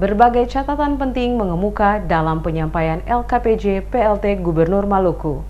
Berbagai catatan penting mengemuka dalam penyampaian LKPJ PLT Gubernur Maluku.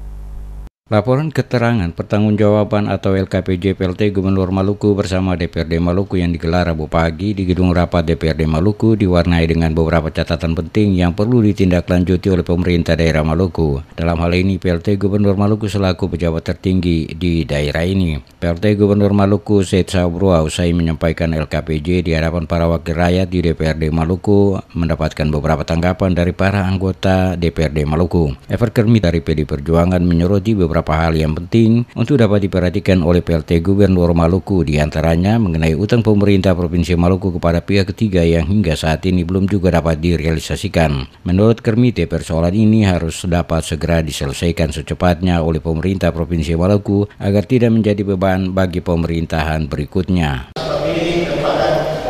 Laporan keterangan pertanggungjawaban atau LKPJ PLT Gubernur Maluku bersama DPRD Maluku yang digelar Rabu pagi di Gedung Rapat DPRD Maluku diwarnai dengan beberapa catatan penting yang perlu ditindaklanjuti oleh pemerintah daerah Maluku. Dalam hal ini PLT Gubernur Maluku selaku pejabat tertinggi di daerah ini. PLT Gubernur Maluku Said Sabrua usai menyampaikan LKPJ di hadapan para wakil rakyat di DPRD Maluku mendapatkan beberapa tanggapan dari para anggota DPRD Maluku. Ever Kermit dari PD Perjuangan menyoroti beberapa hal yang penting untuk dapat diperhatikan oleh PLT Gubernur Maluku, diantaranya mengenai utang pemerintah Provinsi Maluku kepada pihak ketiga yang hingga saat ini belum juga dapat direalisasikan. Menurut Kermite, persoalan ini harus dapat segera diselesaikan secepatnya oleh pemerintah Provinsi Maluku agar tidak menjadi beban bagi pemerintahan berikutnya. Ini kepada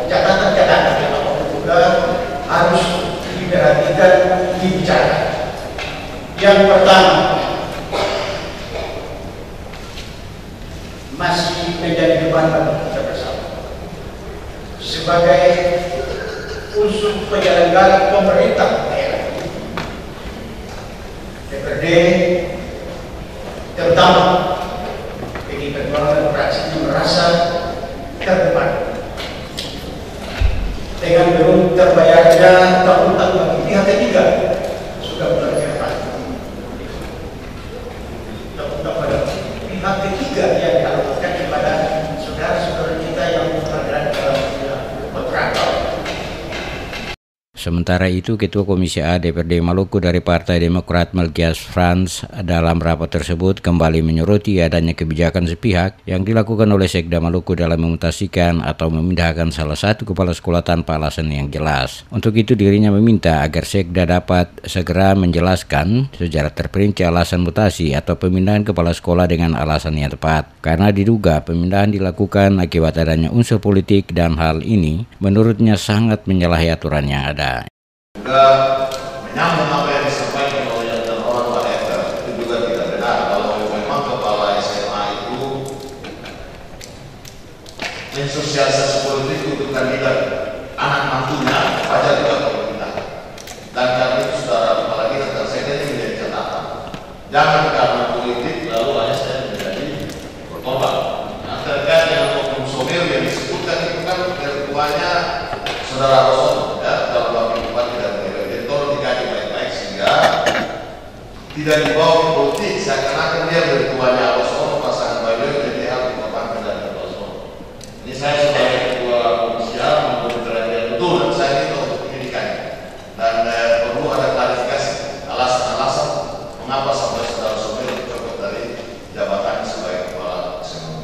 catatan-catatan yang juga harus diperhatikan, dibicarakan. Yang pertama, masih menjadi beban bagi kita bersama sebagai unsur penyelenggara pemerintah daerah, DPRD, terutama PD Perjuangan fraksinya merasa terbeban dengan belum terbayarnya utang bagi pihak ketiga. Sudah berjalan utang pada pihak ketiga yang dilakukan kepada saudara-saudara kita yang berada dalam kontraktor. Sementara itu, Ketua Komisi A DPRD Maluku dari Partai Demokrat Melkias Frans dalam rapat tersebut kembali menyoroti adanya kebijakan sepihak yang dilakukan oleh Sekda Maluku dalam memutasikan atau memindahkan salah satu kepala sekolah tanpa alasan yang jelas. Untuk itu dirinya meminta agar Sekda dapat segera menjelaskan secara terperinci alasan mutasi atau pemindahan kepala sekolah dengan alasan yang tepat. Karena diduga pemindahan dilakukan akibat adanya unsur politik dan hal ini menurutnya sangat menyalahi aturan yang ada. Juga menyambung apa yang disampaikan oleh orang Pak Ever, itu juga tidak benar kalau memang kepala SMA itu mensosialisasi politik untuk kandidat anak mantunya, wajar juga kalau pindah. Dan karena itu saudara, apalagi tentang saya ini menjadi catatan. Jangan karena politik lalu ASN menjadi korban. Nah, terkait dengan oknum somil yang disebutkan itu kan ketuanya saudara Roson, ya, dalam tidak dibawa ke politik, seakan-akan dia bertuanya Rosono, pasangan Bayu jadi hal dikorbankan dari Rosono. Ini saya sebagai ketua komisi A memberi perhatian betul dan saya minta untuk pendidikannya. Dan perlu ada klarifikasi alasan-alasan mengapa sampai saudara Somil dicopot dari jabatannya sebagai kepala SMA.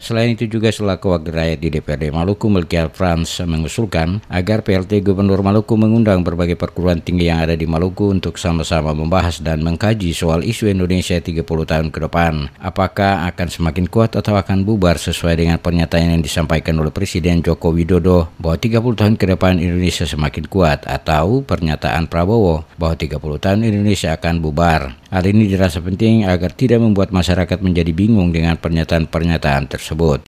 Selain itu juga selaku wakil rakyat di DPRD Maluku, Melkias Frans mengusulkan agar PLT Gubernur Maluku mengundang berbagai perguruan tinggi yang ada di Maluku untuk sama-sama membahas dan mengkaji soal isu Indonesia 30 tahun ke depan. Apakah akan semakin kuat atau akan bubar sesuai dengan pernyataan yang disampaikan oleh Presiden Joko Widodo bahwa 30 tahun ke depan Indonesia semakin kuat, atau pernyataan Prabowo bahwa 30 tahun Indonesia akan bubar. Hal ini dirasa penting agar tidak membuat masyarakat menjadi bingung dengan pernyataan-pernyataan tersebut.